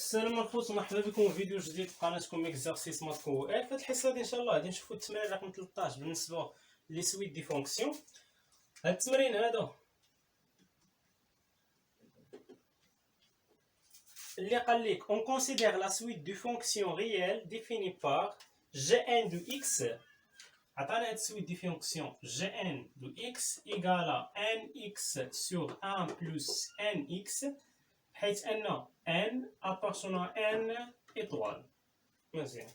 السلام عليكم، مرحبا بكم في فيديو جديد في قناتكم اكزرسيس مات كو ال. في هذه الحصه دي ان شاء الله غادي نشوفوا التمرين رقم 13 بالنسبه لي سويت دي فونكسيون. هذا التمرين هذا اللي قال لك on considère la suite de fonctions réelles définie par gn de x. عطانا هاد السويت دي فونكسيون gn de x égale nx sur 1 plus nx حيث ان n appartenant à n étoile. مزيان،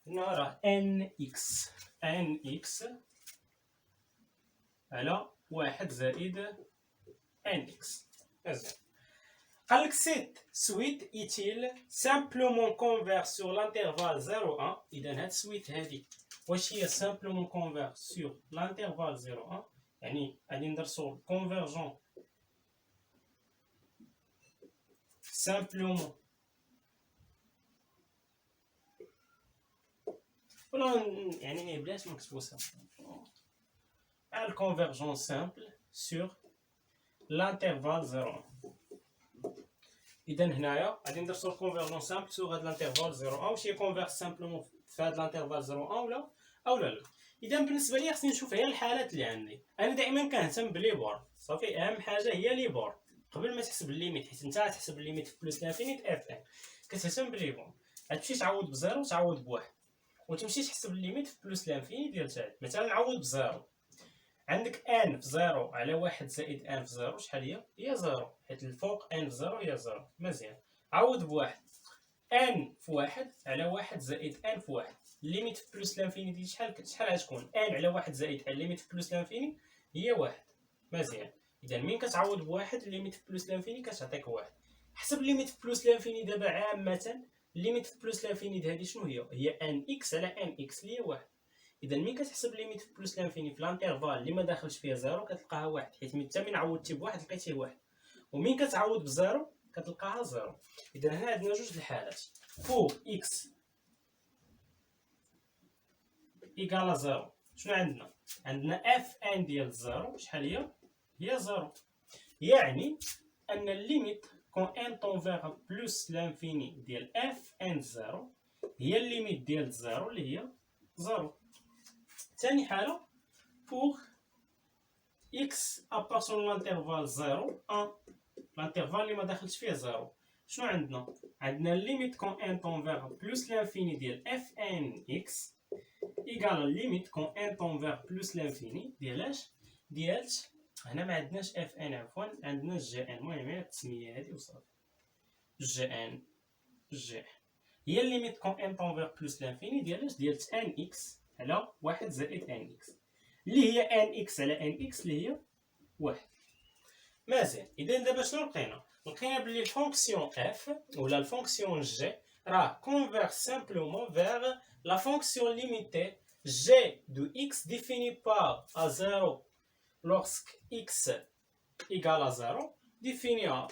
هنا راه nx على 1 زائد nx. مزيان، قالك cette suite est-il simplement converge sur l'intervalle 0,1. إذا هاد السويت هادي واش هي simplement converge sur l'intervalle 0,1، يعني غادي ندرسو convergent simplement ولا يعني بلاش نكتبو simplement على convergence simple sur l'intervalle 0,1. إذا هنايا غادي ندرسو الكونفيرجون سامبل سور هاد الانترفال 0,1. واش هي كونفيرج سامبلومون في هاد الانترفال 0,1 ولا لا. إذا بالنسبة لي خصني نشوف هي الحالات اللي عندي. أنا دائما كنهتم بلي بور، صافي أهم حاجة هي لي بور قبل ما تحسب الليميت، حيت نتا تحسب الليميت في بلوس لانفينيت اف ان كتهتم بلي بور. غتمشي تعوض بزيرو تعوض بواحد، وتمشي تحسب الليميت في بلوس لانفينيت ديال تاعك. مثلا نعوض بزيرو، عندك ان في زيرو على واحد زائد ان في زيرو شحال هي زيرو، حيت الفوق ان في زيرو هي زيرو. مزيان، عوض بواحد، ان في واحد على واحد زائد ان في واحد، الليميت في بلوس لانفينيتي شحال غتكون؟ ان على واحد زائد ان، الليميت في بلوس لانفيني هي واحد. مزيان، اذا مين كتعوض بواحد الليميت في بلوس لانفيني كتعطيك واحد. حسب الليميت في بلوس لانفيني دابا عامه. الليميت في بلوس لانفيني هذه شنو هي ان اكس على ان اكس اللي هي واحد. اذا مين كتحسب ليميت في بلوس لانفيني في الانترفال اللي ما داخلش فيها زيرو كتلقاها واحد، حيت حتى من عوضتي بواحد لقيتيه واحد، ومين كتعوض بزيرو كتلقاها زيرو. اذا هنا عندنا جوج الحالات. فوق اكس ايكالا زيرو شنو عندنا اف ان ديال زيرو شحال هي زيرو. يعني ان الليميت كون ان طون فيغ بلوس لانفيني ديال اف ان زيرو هي الليميت ديال زيرو اللي هي زيرو. ثاني حالة pour x appartenant l'intervalle 0 1، l'intervalle اللي ما داخلش فيه 0. شنو عندنا الليميت كون ان طون فيغ بلوس لانفيني ديال اف ان اكس ايكال الليميت كون ان طون فيغ بلوس لانفيني ديال هنا ما عندناش اف ان، عفوا عندنا جي ان. المهم هي التسميه هذه وصافي. جي هي الليميت كون ان طون فيغ بلوس لانفيني ديال ان اكس على واحد زائد ان اكس اللي هي ان اكس على ان اكس اللي هي واحد. مزيان، اذا دابا شنو لقينا بلي الفونكسيون اف ولا الفونكسيون جي راه كونفيرج سامبلومون فيغ لا فونكسيون ليميتي جي دو اكس ديفيني بار ا زيرو لورسك اكس ايكال زيرو ديفينيها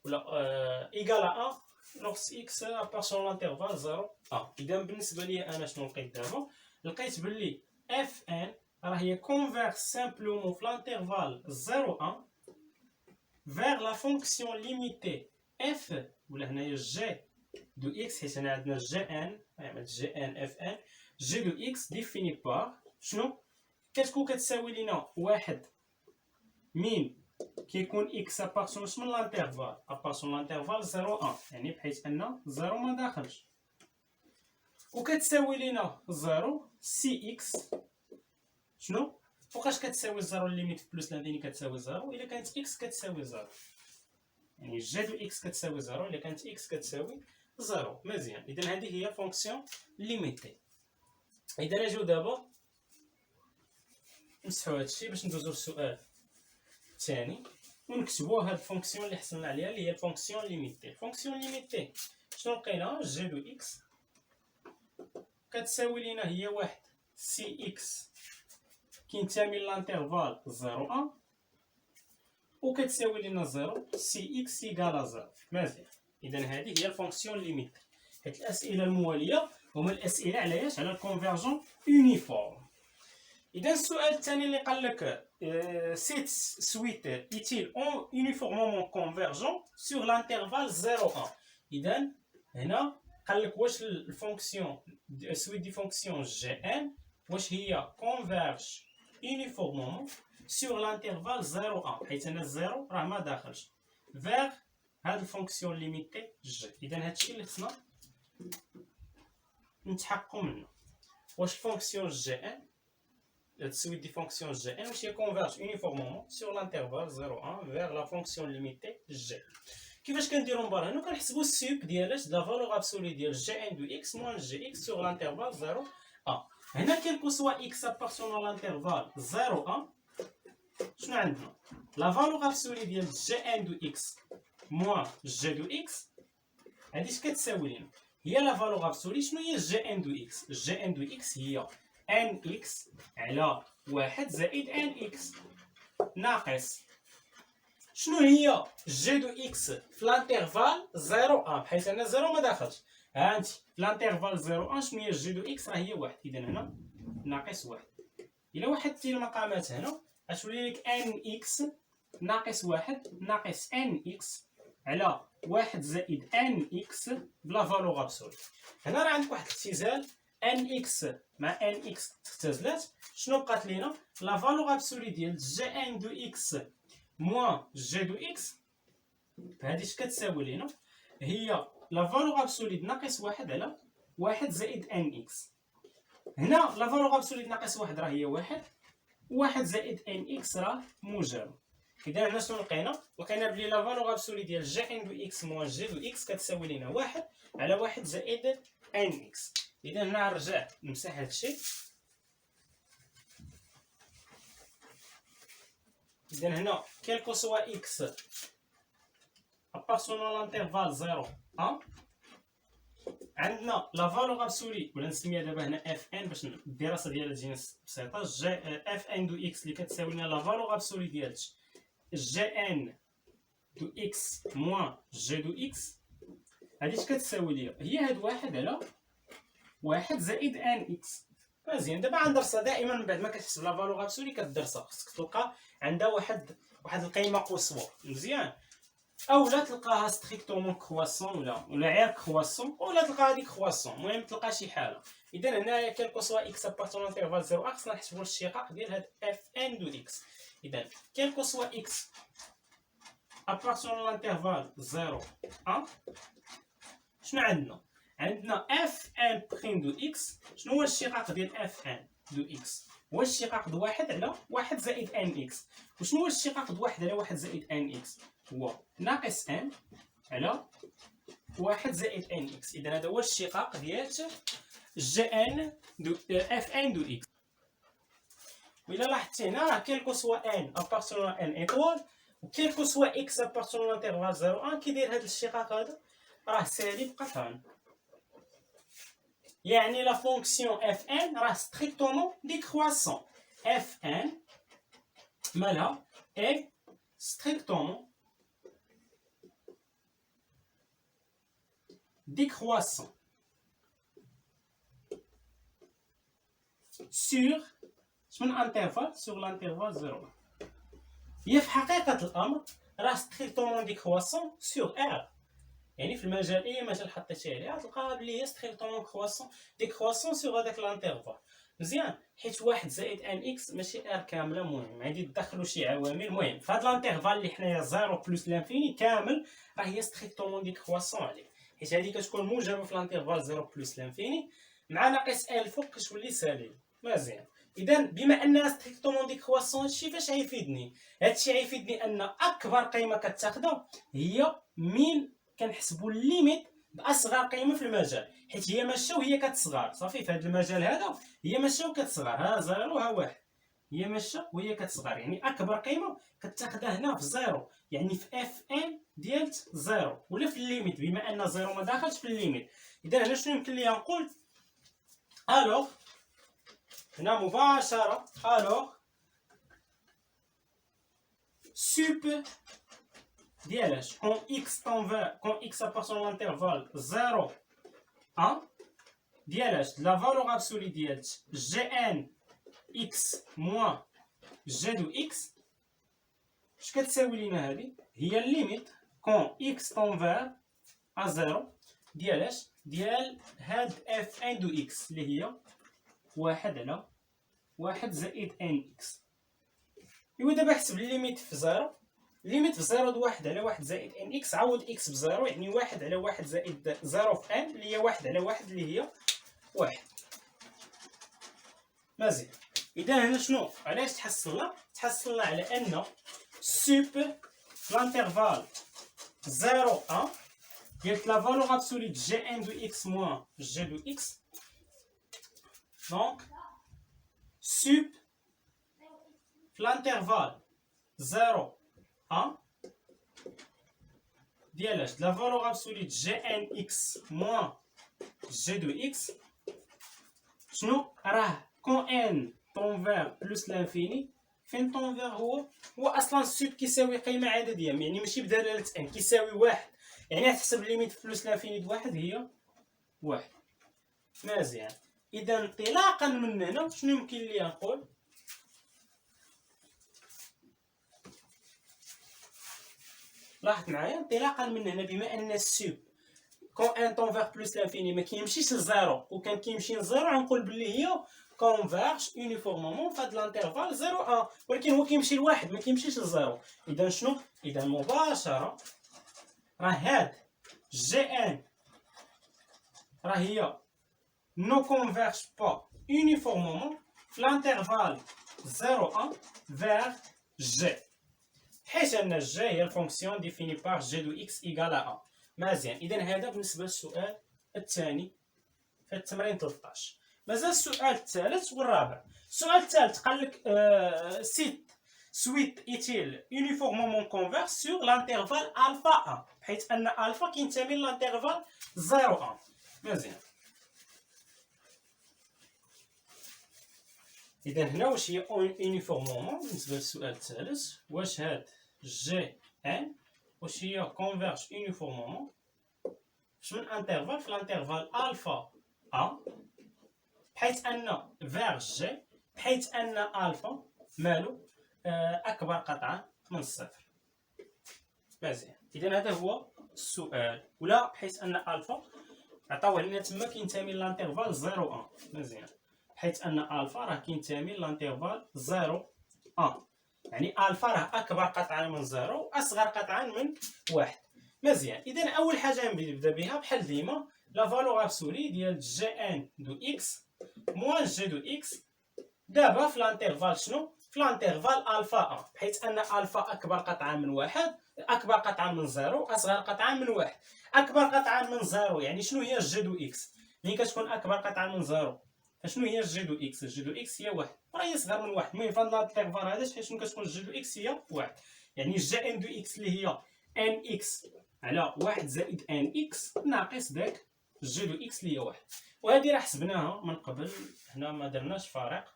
ولا ايكال ا لورسك اكس ابارتون لانترفال 0 1. اذا بالنسبه لي انا شنو لقيت دابا؟ لقيت بلي اف ان راه هي كونفيرج سامبلومون في لانترفال 0 1 vers la fonction limitée f ولا هنايا g دو x، حيت هنا عندنا جي ان، جي ان اف ان جي دو x ديفيني بار شنو كتكون كتساوي لينا واحد من كيكون x ابارتونش من لانترفال ابارتون لانترفال 0 1، يعني بحيث ان 0 ما داخلش، وكتساوي لينا 0 سي اكس. شنو فوقاش كتساوي 0 الليميت في بلوس لانفيني كتساوي 0 الا كانت اكس كتساوي 0، يعني جي دو اكس كتساوي 0 الا كانت اكس كتساوي 0. مزيان، اذا هذه هي فونكسيون ليميتي. اذا نجيو دابا نمسحوا هادشي باش ندوزو للسؤال الثاني ونكتبوا هاد الفونكسيون اللي حصلنا عليها اللي هي الفونكسيون ليميتي. الفونكسيون ليميتي شنو لقينا؟ جي دو اكس كتساوي لينا هي واحد سي اكس كينتمي للانترفال 0 1 وكتساوي لنا 0 سي اكس ايكالا 0. مزيان، اذا هذه هي الفونكسيون ليميت. حيت الاسئله المواليه هما الاسئله على اش؟ على الكونفيرجون يونيفورم. اذا السؤال الثاني اللي قال لك cette suite est-il uniformément convergent sur l'intervalle 0,1. اذا هنا قال لك واش الفونكسيون السويت دي فونكسيون جي ان واش هي converge uniformément sur l'intervalle 0,1 حيت انا الزيرو راه ما داخلش vers هاد الفونكسيون ليميتي جي. اذا هادشي اللي خصنا نتحققوا منه، واش الفونكسيون جي ان la suite des fonctions g n qui converge uniformément sur l'intervalle 0,1 vers la fonction limitée g. كيفاش كنديروا من برا هنا كنحسبوا السوب ديال لا فالور ابسولي ديال g n دو x moins g x sur l'intervalle 0,1. هنا كيلكو سوا x appartenant à l'intervalle 0,1 شنو عندنا لا فالور ابسولي ديال g n دو x moins g دو x هادي اش كتساوي لينا هي لا فالور ابسولي. شنو هي g n دو x؟ g n دو x هي nx على 1 زائد nx ناقص شنو هي جي دو اكس في الانترفال 0,1 حيت انا 0 ما داخلش. ها انت في الانترفال 0,1 شنو هي جي دو اكس؟ راه هي 1. اذا هنا ناقص 1. الا وحدتي المقامات هنا غتولي لك nx ناقص 1 ناقص nx على 1 زائد nx بلا فالور ابسولي. هنا راه عندك واحد الاختزال nx مع nx تختزلات. شنو بقات لينا لا فالور ابسولي ديال جي ان دو اكس موان جي دو اكس. هادي اش كتساوي لينا هي لا فالور ابسولي ناقص 1 على 1 زائد nx. هنا لا فالور ابسولي ناقص 1 راه هي 1 و1 زائد nx راه موجب. اذا هنا شنو لقينا بلي لا فالور ابسولي ديال جي ان دو اكس موان جي دو اكس كتساوي لينا 1 على 1 زائد nx. اذا هنا نرجع نمسح هادشي. اذا هنا كيلكو سوا اكس ابارتونون لانترفال 0,1 عندنا لا فالور ابسولي ولا نسميها دابا هنا اف ان باش الدراسه ديالها تجينا بسيطه. جي اف ان دو اكس اللي كتساوي لنا لا فالور ابسولي ديال جي ان دو اكس موان جي دو اكس. هادي اش كتساوي ليا هي هاد 1 على 1 زائد ان اكس. مزيان دابا غندرسها دائما من بعد ما كتحسب لا فالور ابسولي كدرسها خصك تلقى عندها واحد القيمه قصوى مزيان، اولا تلقاها ستريكتومون كرواسون ولا غير كرواسون ولا تلقاها ديك كرواسون. المهم تلقى شي حاله. اذا هنايا كيلكو سوا اكس ابارتون انترفال 0 خصنا نحسبوا الاشتقاق ديال هاد اف ان دو اكس. اذا كيلكو سوا اكس ابارتون لانترفال 0,1 شنو عندنا اف ان بريم دو اكس. شنو هو الاشتقاق ديال اف ان دو اكس؟ هو الاشتقاق د 1 على 1 زائد ان اكس. وشنو هو الاشتقاق د 1 على 1 زائد ان اكس؟ هو ناقص ان على 1 زائد ان اكس. اذا هذا هو الاشتقاق ديال جي ان دو اف ان دو اكس. وإلا لاحظتي هنا راه كيلكو سوا ان ابارتون ان ايطوال وكيلكو سوا اكس ابارتون لانترفال 0,1 كيدير هذا الاشتقاق هذا راه سالب قطعا. يعني لا فونكسيون اف ان راه ستريكتومون ديكرواسون. اف ان مالها اي ستريكتومون décroissant sur l'intervalle 0. هي في حقيقة الأمر راه ستريكتومون ديكرواسون سور ار. يعني في المجال أي مجال حطيتيه عليها تلقاها بلي هي ستريكتومون ديكرواسون سور هذاك الانترفال. مزيان حيت 1 زائد ان اكس ماشي ار كامله. المهم عندي تدخلوا شي عوامل. المهم في هذا الانترفال اللي حنايا 0 بلس لانفيني كامل راه هي ستريكتومون ديكرواسون عليه، حيت هذه كتكون موجبه في الانترفال 0 بلس لانفيني مع ناقص ال فوق كتولي سالب. مزيان. اذا بما انها ستريكتومون ديكرواسون هادشي فاش غيفيدني؟ هادشي غيفيدني ان اكبر قيمه كتاخذها هي من كنحسبوا الليميت باصغر قيمه في المجال، حيت هي ماشيه وهي كتصغر. صافي في هذا المجال هذا هي ماشيه وكتصغر. ها 0 وها 1 هي ماشيه وهي كتصغر. يعني اكبر قيمه كتاخذها هنا في 0 يعني في اف ان ديال 0 ولا في الليميت بما ان 0 ما داخلش في الليميت. اذا هنا شنو يمكن ليا نقول؟ الوغ هنا مباشره الوغ سوب ديالاش كون اكس كون اكس ابارتون لانترفال 0 1 ديالاش لا فالور ابسولي ديال جي ان اكس موان جي دو اكس اش كتساوي لينا هادي؟ هي الليميت كون اكس طونفير ا زيرو ديال اش؟ ديال هاد اف ان دو اكس اللي هي واحد على واحد زائد ان اكس. ايوا دابا حسب الليميت في زيرو. الليميت في زيرو د واحد على واحد زائد ان اكس، عوض اكس بزيرو يعني واحد على واحد زائد زيرو في ان اللي هي واحد على واحد اللي هي واحد. مزيان. اذا هنا شنو علاش تحصلنا؟ تحصلنا على ان سوب في لانترفال 0 1 ديال لا فالور ابسولي جي ان دو اكس موان جي دو اكس. دونك سوب في لانترفال 0 1 ديال اش؟ لا فالور ابسولي جي ان اكس موان جي دو اكس. شنو راه كون ان طونفير بلوس لانفيني، فين طونفير هو اصلا السوب كيساوي قيمه عدديه، يعني ماشي بدلاله ان، كيساوي واحد، يعني تحسب ليميت بلوس لانفيني د واحد هي واحد. مزيان. اذا انطلاقا من هنا شنو يمكن لي نقول؟ لاحظ معايا، انطلاقا من هنا بما ان السوب كون ان طونفير بلوس لانفيني ما كيمشيش لزيرو، وكان كيمشي لزيرو غنقول بلي هي كونفيرج يونيفورمومون في هاد الانترفال 0 1، ولكن هو كيمشي لواحد ما كيمشيش لزيرو. اذا شنو؟ اذا مباشره راه هاد جي ان راه هي نو كونفيرج با يونيفورمومون في الانترفال 0 1 فيغ جي، حيث ان جي هي الفونكسيون ديفيني بار جي دو اكس ايكال ا. مزيان. اذا هذا بالنسبه للسؤال الثاني في التمرين 13. مازال السؤال الثالث والرابع. السؤال الثالث قال لك سيت سويت ايتيل يونيفورمومون كونفيرج سور لانترفال الفا 1، بحيث ان الفا كينتمي للانترفال 0 1. مزيان. اذا هنا واش هي يونيفورمومون بالنسبه للسؤال الثالث؟ واش هاد جي ان واش هي كونفيرج يونيفورمومون في من انترفال؟ في الانترفال الفا ا، بحيث ان فيغ جي، بحيث ان الفا مالو اكبر قطعا من الصفر. مزيان. اذا هذا هو السؤال، ولا بحيث ان الفا عطاوه لنا تما كينتمي للانترفال 0 1. مزيان. بحيث ان الفا راه كينتمي للانترفال 0 1، يعني الفا راه اكبر قطعا من 0 واصغر قطعا من 1. مزيان. اذا اول حاجه نبدا بها بحال ديما لا فالور ابسولي ديال جي ان دو اكس موان جي دو اكس دابا في الانترفال شنو؟ في الانترفال الفا 1، بحيث ان الفا اكبر قطعا من 1 اكبر قطعا من 0 اصغر قطعا من 1. اكبر قطعا من 0 يعني شنو هي جي دو اكس؟ ملي كتكون اكبر قطعا من 0 فشنو هي جي دو اكس؟ جي دو اكس هي 1، راه هي صغر من 1. المهم في هذا الانترفال هذا شنو كتكون جي دو اكس هي 1، يعني جي ان دو اكس اللي هي ان اكس على 1 زائد ان اكس ناقص داك جي دو اكس اللي هي 1. وهذه راه حسبناها من قبل، هنا ما درناش فارق،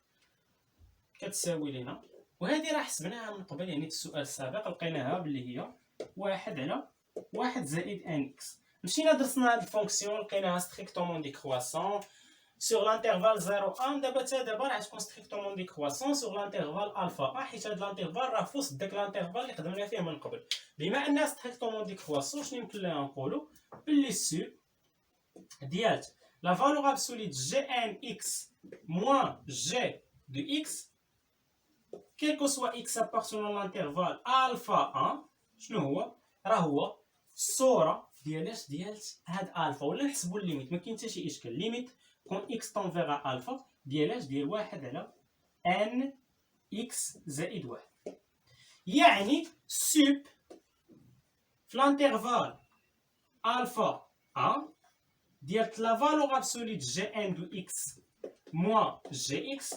كتساوي لنا، وهذه راه حسبناها من قبل يعني في السؤال السابق لقيناها باللي هي 1 على 1 زائد ان اكس. مشينا درسنا هاد الفونكسيون لقيناها ستريكتومون ديكرواسون sur l'intervalle 0 1. دابا راه تكون ستريكتومون ديكرواسون sur l'intervalle الفا 1، حيت هاد الانترفال راه في وسط داك الانترفال اللي خدمنا فيه من قبل. بما انها ستريكتومون ديكرواسون شنو يمكن لنا نقولوا؟ باللي السوب ديال لا فالور ابسولي د جي ان اكس موان جي دو اكس كيل كو سوا اكس ابارتونون لانترفال الفا 1 شنو هو؟ راه هو الصوره ديال هاد الفا، ولا نحسبوا الليميت ما كاين حتى شي اشكال. ليميت كون اكس طونفيغ الفا ديال 1 على ان اكس زائد 1، يعني سوب في الانترفال الفا 1 ديال لا فالور ابسولي د جي ان دو اكس موان جي اكس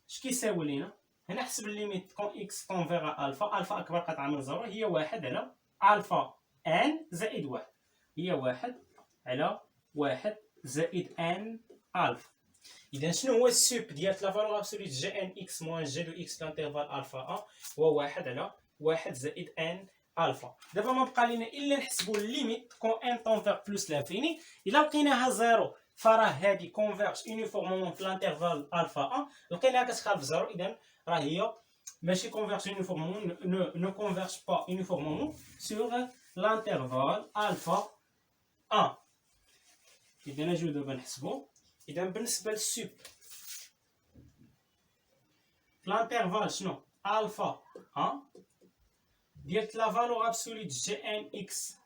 اش كيساوي لينا؟ هنا حسب الليميت كون اكس طونفيغ الفا، الفا اكبر قطعه من 0 هي 1 على الفا ان زائد 1، هي 1 على 1 زائد ان الفا. اذا شنو هو السوب ديال لا فالور ابسولي جي ان اكس موان جي دو اكس في الانترفال الفا 1؟ هو 1 على 1 زائد ان الفا. دابا ما بقى لنا الا نحسبوا الليميت كون ان طونفيغ بلوس لانفيني. الا لقيناها 0 فراه هادي كونفيرج يونيفورمومون في الانترفال الفا 1 لقيناها كتخالف زيرو، اذا راه هي ماشي كونفيرج يونيفورمومون، نو كونفيرج با يونيفورمومون سور الانترفال الفا 1. اذا نجيو دابا نحسبو. اذا بالنسبه للسوب في الانترفال شنو الفا 1 ديال لا فالور ابسولي جي ان اكس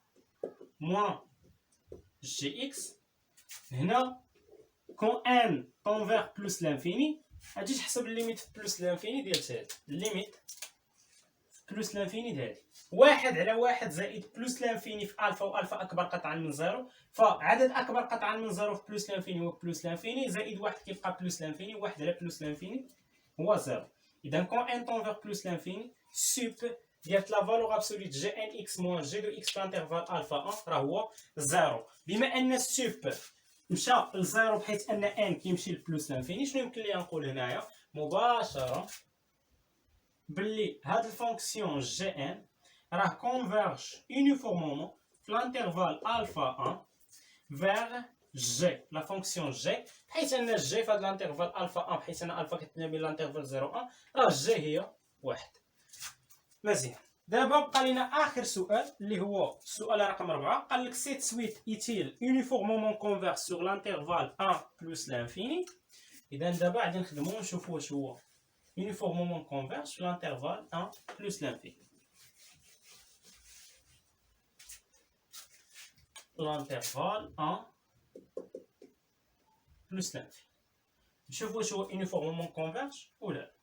موان جي اكس. هنا كون ان طون فيغ بلوس لانفيني غادي تحسب الليميت في بلوس لانفيني ديال هادي، الليميت في بلوس لانفيني ديال هادي واحد على واحد زائد بلوس لانفيني في الفا، والفا اكبر قطعا من زيرو، فعدد اكبر قطعا من زيرو في بلوس لانفيني هو بلوس لانفيني زائد واحد كيبقى بلوس لانفيني، واحد على بلوس لانفيني هو زيرو. اذا كون ان طون فيغ بلوس لانفيني سوب ديال لا فالور ابسولي جي ان اكس موان جي دو اكس في الانترفال الفا 1 راه هو زيرو. بما ان السوب مشى لزيرو بحيث ان ان كيمشي لبلوس لانفيني، شنو يمكن لي نقول هنايا مباشره باللي هاد الفونكسيون جي ان راه كونفيرج يونيفورمومون في الانترفال الفا 1 فيغ جي لا فونكسيون جي، بحيث ان جي في هاد الانترفال الفا 1 بحيث ان الفا كتنامي بين الانترفال 0 1 راه جي هي واحد. مزيان. دابا بقى لينا اخر سؤال اللي هو السؤال رقم 4. قال لك سيت سويت ايتيل يونيفورمومون كونفيرج سور لانترفال 1 بلس لانفيني. اذا دابا غادي نخدمو ونشوفو واش هو يونيفورمومون كونفيرج في الانترفال 1 بلس لانفيني. الانترفال 1 بلس لانفيني نشوفو واش هو يونيفورمومون كونفيرج ولا.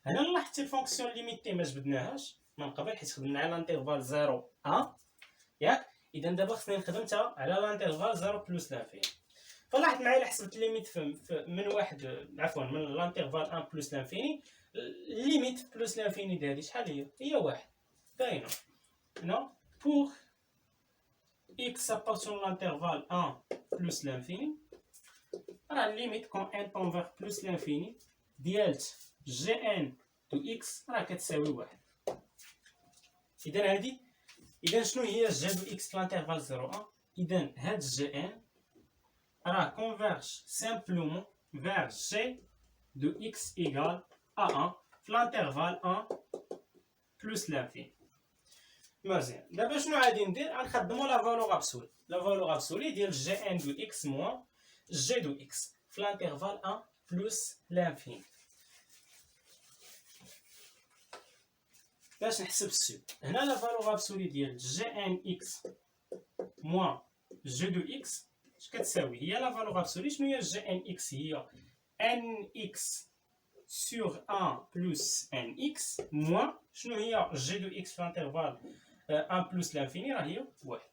هنا لاحظتي الفونكسيون ليميتي ما جبدناهاش من قبل حيت خدمنا على الانترفال 0 1 ياك. اذا دابا خصني نخدم حتى على الانترفال 0 بلس لانفيني. فلاحظت معايا الا حسبت الليميت من واحد عفوا من الانترفال 1 بلس لانفيني، الليميت بلس لانفيني ديالي شحال هي واحد. باينه هنا بوغ اكس ابارتون لانترفال 1 بلس لانفيني راه الليميت كون ان طون فيغ بلس لانفيني ديالت جي ان دو اكس راه كتساوي واحد. اذا شنو هي جي دو اكس في الانترفال 0 1؟ اذا هاد جي ان راه كونفيرج سامبلومون فيغ جي دو اكس ايكال ا 1 في الانترفال 1 بلس لانفيني. مزيان. دابا شنو غادي ندير؟ غنخدمو لا فالور ابسولي، لا فالور ابسولي ديال جي ان دو اكس موان جي دو اكس في الانترفال 1 بلس لانفيني. باش نحسب السوب هنا لا فالور ابسولي ديال جي ان اكس موان جي دو اكس اش كتساوي؟ هي لا فالور ابسولي. شنو هي جي ان اكس؟ هي ان اكس سور 1 بلس ان اكس موان شنو هي جي دو اكس في الانترفال 1 بلس لانفيني راه هي واحد،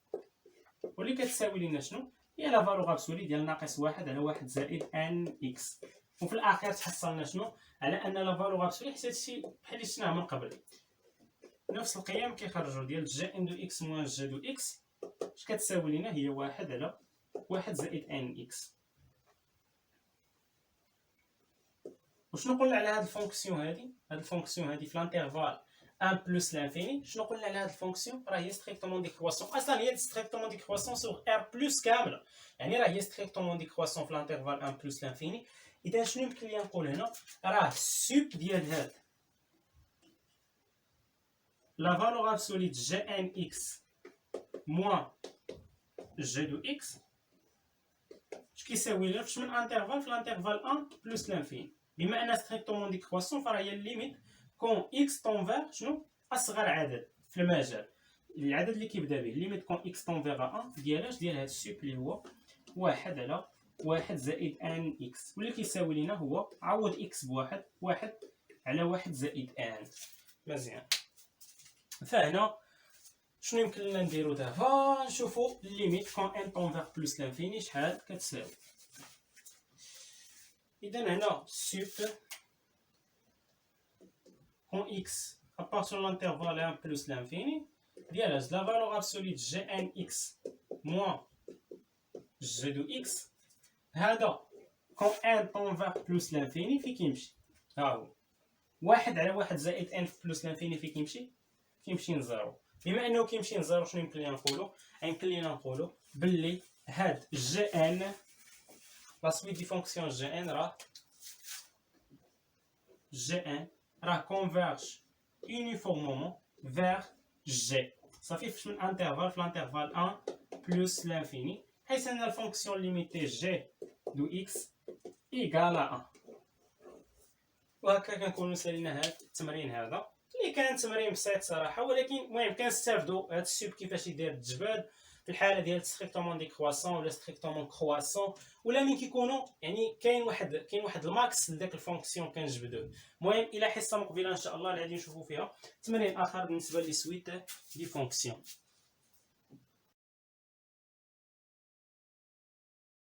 واللي كتساوي لنا شنو؟ هي لا فالور ابسولي ديال ناقص واحد على واحد زائد ان اكس. وفي الاخير تحصلنا شنو؟ على ان لا فالور ابسولي حتى هادشي بحال اللي شفناه من قبل، نفس القيم كيخرجوا ديال جي ان دو اكس موان جي دو اكس اش كتساوي لنا؟ هي واحد على واحد زائد ان اكس. وشنو قلنا على هاد الفونكسيون هادي؟ هاد الفونكسيون هادي في الانترفال 1 بلس لانفيني شنو قلنا على هاد الفونكسيون؟ راه هي ستريكتومون ديكرواسون، اصلا هي ستريكتومون ديكرواسون سور ار بلس كامله، يعني راه هي ستريكتومون ديكرواسون في الانترفال 1 بلس لانفيني. اذا شنو يمكن لي نقول هنا؟ راه سوب ديال هاد لا فالور ابسولي جي ان اكس موان جي دو اكس اش كيساوي لنا فاش من انترفال في الانترفال 1 بلس لانفيني. بما ان ستريكتومون ديكرواسون فراه هي الليميت كون اكس طون فيغ شنو؟ اصغر عدد في المجال، العدد اللي كيبدا به الليميت كون اكس طون فيغ 1 ديالاش؟ ديال هاد السوب اللي هو واحد على واحد زائد ان اكس، واللي كيساوي لنا هو عوض اكس بواحد، واحد على واحد زائد ان. مزيان. فهنا شنو يمكن لنا نديرو دابا؟ نشوفو الليميت كون ان طون فيغ بلس لانفيني شحال كتساوي. اذا هنا سوب كون اكس ابارتون لانترفال 1 بلس لانفيني ديال لا فالور ابسولي جي ان اكس موان جي دو اكس، هذا كون ان طون فيغ بلس لانفيني فين كيمشي؟ ها هو واحد على واحد زائد ان بلس لانفيني فين كيمشي؟ كيمشي لزيرو. بما انه كيمشي لزيرو شنو يمكن لينا نقولو؟ يمكن لينا نقولو باللي هاد جي ان لا سويت دي فونكسيون جي ان راه كونفيرج يونيفورمومون فيغ جي. صافي في الانترفال، في الانترفال 1 بلس لانفيني، حيث ان الفونكسيون ليميتي جي دو اكس ايكال 1. وهكا كنكونو سالينا هاد التمرين هذا اللي كان تمرين بسيط صراحه، ولكن المهم كنستافدوا هاد السوب كيفاش يدير التجباد في الحاله ديال ستريكتومون ديكرواسون ولا ستريكتومون كرواسون، ولا من كيكونوا يعني كاين واحد الماكس لداك الفونكسيون كنجبدوه. المهم الى حصه مقبله ان شاء الله اللي غادي نشوفوا فيها تمرين اخر بالنسبه لي سويت دي فونكسيون.